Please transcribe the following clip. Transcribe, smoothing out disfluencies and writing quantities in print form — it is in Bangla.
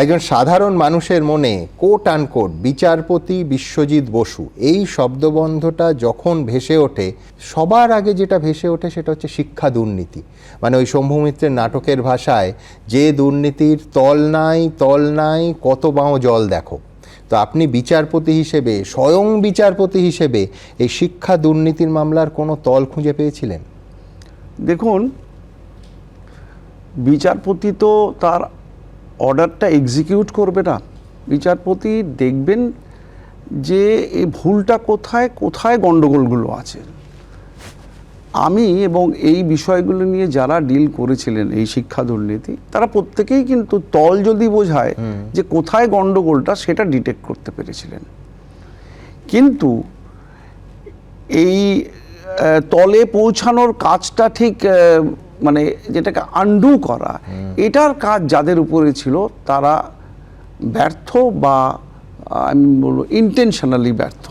একজন সাধারণ মানুষের মনে কোট আনকোট বিচারপতি বিশ্বজিৎ বসু এই শব্দবন্ধটা যখন ভেসে ওঠে, সবার আগে যেটা ভেসে ওঠে সেটা হচ্ছে শিক্ষা দুর্নীতি। মানে ওই শম্ভু মিত্রের নাটকের ভাষায়, যে দুর্নীতির তল নাই কত বাঁও জল দেখো। তো আপনি বিচারপতি হিসেবে, স্বয়ং বিচারপতি হিসেবে এই শিক্ষা দুর্নীতির মামলার কোনো তল খুঁজে পেয়েছিলেন? দেখুন, বিচারপতি তো তার অর্ডারটা এক্সিকিউট করবে না। বিচারপতি দেখবেন যে এই ভুলটা কোথায় কোথায় গণ্ডগোলগুলো আছে। আমি এবং এই বিষয়গুলো নিয়ে যারা ডিল করেছিলেন এই শিক্ষা দুর্নীতি, তারা প্রত্যেকেই কিন্তু তল যদি বোঝায় যে কোথায় গণ্ডগোলটা সেটা ডিটেক্ট করতে পেরেছিলেন। কিন্তু এই তলে পৌঁছানোর কাজটা ঠিক মানে যেটাকে আন্ডু করা, এটার কাজ যাদের উপরে ছিল তারা ব্যর্থ, বা আমি বলবো ইন্টেনশনালি ব্যর্থ।